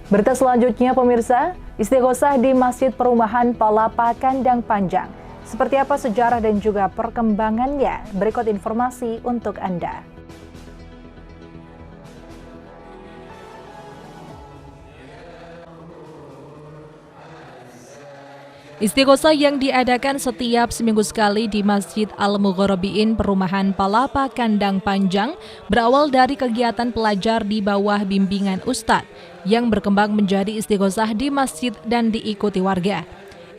Berita selanjutnya pemirsa, istighosah di Masjid Perumahan Palapa Kandang Panjang. Seperti apa sejarah dan juga perkembangannya? Berikut informasi untuk Anda. Istighosah yang diadakan setiap seminggu sekali di Masjid Al-Mugharabiin Perumahan Palapa Kandang Panjang berawal dari kegiatan pelajar di bawah bimbingan Ustadz yang berkembang menjadi istighosah di masjid dan diikuti warga.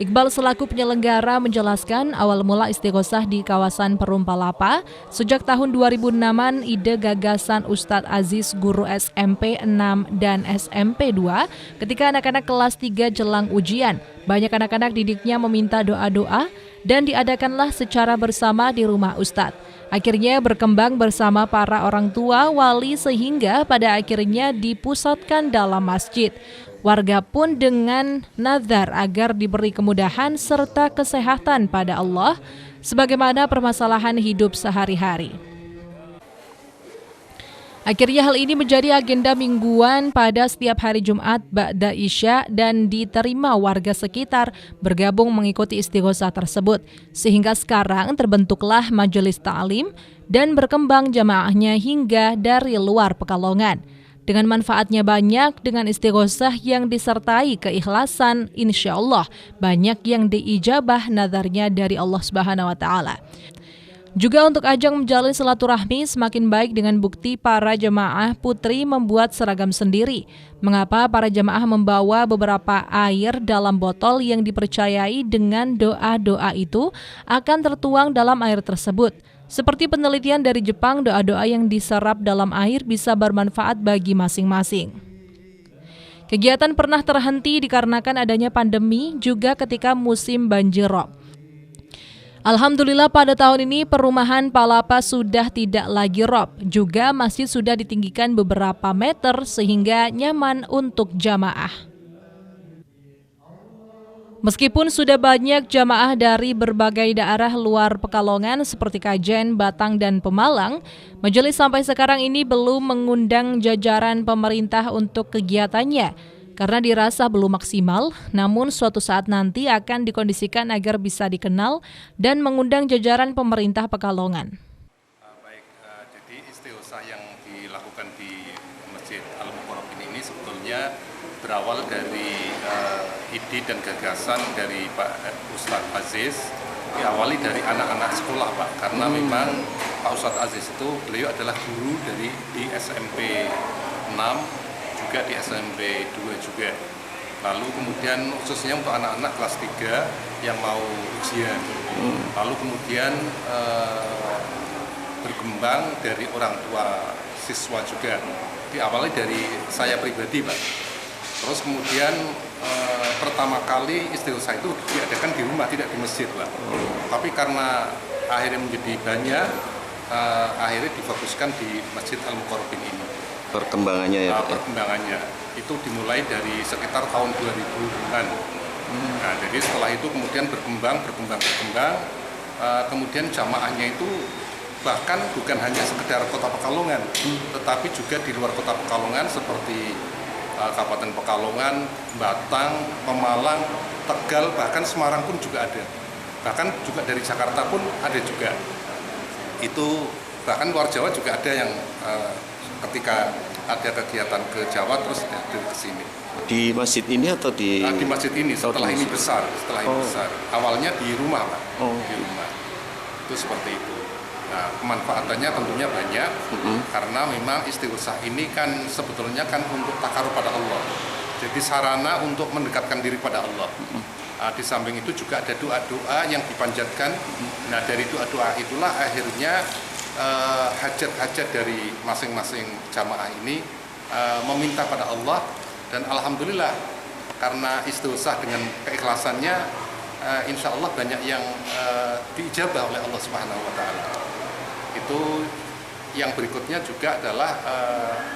Iqbal selaku penyelenggara menjelaskan awal mula istighosah di kawasan Perum Palapa sejak tahun 2006-an ide gagasan Ustadz Aziz guru SMP 6 dan SMP 2 ketika anak-anak kelas 3 jelang ujian. Banyak anak-anak didiknya meminta doa-doa dan diadakanlah secara bersama di rumah Ustadz. Akhirnya berkembang bersama para orang tua wali sehingga pada akhirnya dipusatkan dalam masjid. Warga pun dengan nazar agar diberi kemudahan serta kesehatan pada Allah sebagaimana permasalahan hidup sehari-hari. Akhirnya hal ini menjadi agenda mingguan pada setiap hari Jumat ba'da Isya dan diterima warga sekitar bergabung mengikuti istighosah tersebut. Sehingga sekarang terbentuklah majelis ta'lim dan berkembang jamaahnya hingga dari luar Pekalongan. Dengan manfaatnya banyak, dengan istighosah yang disertai keikhlasan, insya Allah banyak yang diijabah nazarnya dari Allah Subhanahu wa Ta'ala. Juga untuk ajang menjalin silaturahmi semakin baik dengan bukti para jemaah putri membuat seragam sendiri. Mengapa para jemaah membawa beberapa air dalam botol yang dipercayai dengan doa-doa itu akan tertuang dalam air tersebut. Seperti penelitian dari Jepang, doa-doa yang diserap dalam air bisa bermanfaat bagi masing-masing. Kegiatan pernah terhenti dikarenakan adanya pandemi juga ketika musim banjir rob. Alhamdulillah pada tahun ini perumahan Palapa sudah tidak lagi rob. Juga masjid sudah ditinggikan beberapa meter sehingga nyaman untuk jamaah. Meskipun sudah banyak jamaah dari berbagai daerah luar Pekalongan seperti Kajen, Batang, dan Pemalang, majelis sampai sekarang ini belum mengundang jajaran pemerintah untuk kegiatannya karena dirasa belum maksimal, namun suatu saat nanti akan dikondisikan agar bisa dikenal dan mengundang jajaran pemerintah Pekalongan. Jadi istighosah yang dilakukan di Masjid Al-Mugharabiin ini sebetulnya berawal dari ide dan gagasan dari Pak Ustadz Aziz, diawali dari anak-anak sekolah Pak, karena memang Pak Ustadz Aziz itu beliau adalah guru di SMP 6, juga di SMP 2 juga. Lalu kemudian khususnya untuk anak-anak kelas 3 yang mau ujian. Lalu kemudian berkembang dari orang tua siswa juga, diawali dari saya pribadi Pak. Terus kemudian pertama kali istighosah itu diadakan di rumah, tidak di masjid Pak. Tapi karena akhirnya menjadi banyak, akhirnya difokuskan di Masjid Al-Mugharabiin ini. Perkembangannya ya Pak? Perkembangannya itu dimulai dari sekitar tahun 2000-an. Nah, jadi setelah itu kemudian berkembang. Kemudian jamaahnya itu bahkan bukan hanya sekedar kota Pekalongan, tetapi juga di luar kota Pekalongan seperti Kabupaten Pekalongan, Batang, Pemalang, Tegal, bahkan Semarang pun juga ada. Bahkan juga dari Jakarta pun ada juga. Itu bahkan luar Jawa juga ada yang ketika ada kegiatan ke Jawa terus dari ke sini. Di masjid ini atau di? Di masjid ini setelah ini besar, besar. Awalnya di rumah Pak, di rumah. Itu seperti itu. Nah, kemanfaatannya tentunya banyak karena memang istighosah ini kan sebetulnya kan untuk takarub pada Allah. Jadi sarana untuk mendekatkan diri pada Allah. Di samping itu juga ada doa-doa yang dipanjatkan. Nah, dari doa-doa itulah akhirnya hajat-hajat dari masing-masing jamaah ini meminta pada Allah, dan alhamdulillah karena istighosah dengan keikhlasannya insya Allah banyak yang diijabah oleh Allah Subhanahu wa Ta'ala. Itu yang berikutnya juga adalah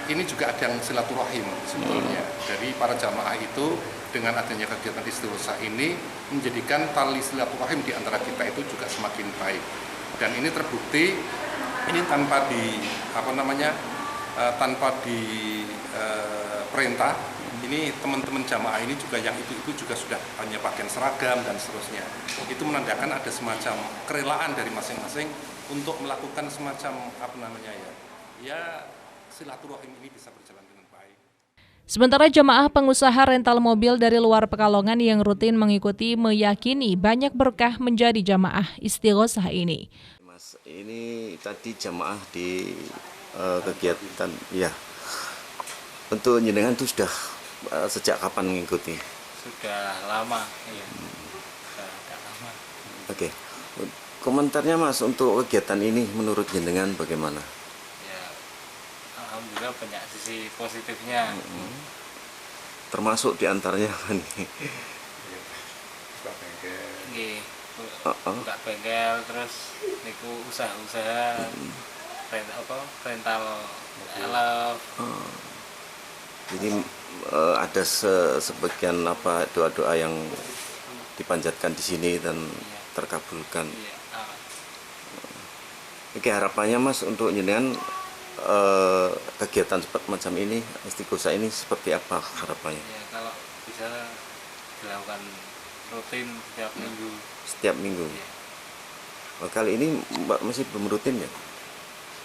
ini juga ada yang silaturahim sebetulnya dari para jamaah itu. Dengan adanya kegiatan istighosah ini menjadikan tali silaturahim di antara kita itu juga semakin baik, dan ini terbukti ini tanpa di perintah Ini teman-teman jamaah ini juga yang ibu-ibu juga sudah hanya pakaian seragam dan seterusnya. Itu menandakan ada semacam kerelaan dari masing-masing untuk melakukan semacam ya silaturahim ini bisa berjalan dengan baik. Sementara jemaah pengusaha rental mobil dari luar Pekalongan yang rutin mengikuti meyakini banyak berkah menjadi jamaah istighosah ini. Mas, ini tadi jamaah di kegiatan ya. Untuk jenengan itu sudah sejak kapan mengikuti? Sudah lama, iya. Sudah lama. Oke. Komentarnya Mas untuk kegiatan ini menurut jenengan bagaimana? Ya, alhamdulillah banyak sisi positifnya. Termasuk diantaranya apa nih? Nggih, buka bengkel, terus niku usaha-usaha rental elf. Jadi ada sebagian doa-doa yang dipanjatkan di sini dan terkabulkan. Iya, Oke, harapannya Mas untuk jenengan kegiatan seperti macam ini, istighosah ini seperti apa harapannya? ya, kalau bisa dilakukan rutin setiap minggu. Setiap minggu. Iya. Oh, kali ini Mbak masih belum rutin ya?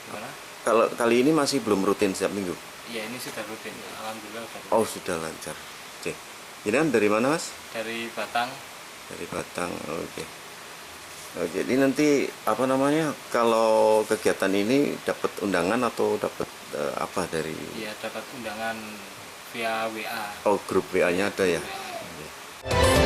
Gimana? Kalau kali ini masih belum rutin setiap minggu? Iya, ini sudah rutin. Alhamdulillah sudah rutin. Oh, sudah lancar. Oke. Jenengan dari mana Mas? Dari Batang. Dari Batang. Oke. Oke, ini nanti kalau kegiatan ini dapat undangan atau dapat apa dari? Iya, dapat undangan via WA. Oh, grup WA-nya ada ya? WA. Oke.